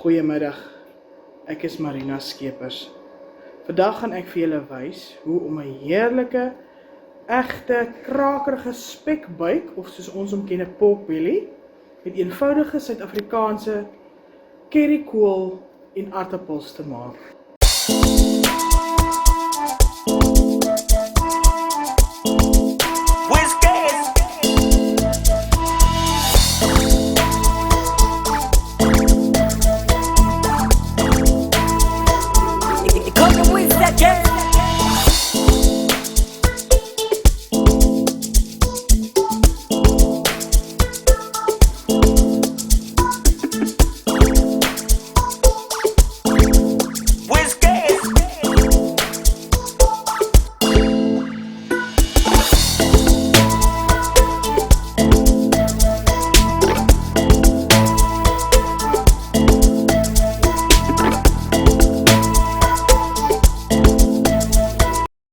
Goeiemiddag, ek is Marina Skeepers. Vandag gaan ek vir julle wys hoe om 'n heerlike, egte, krakerige spekbuik, of soos ons hom ken, 'n pork belly, met eenvoudige Suid-Afrikaanse currykool en aartappels te maak.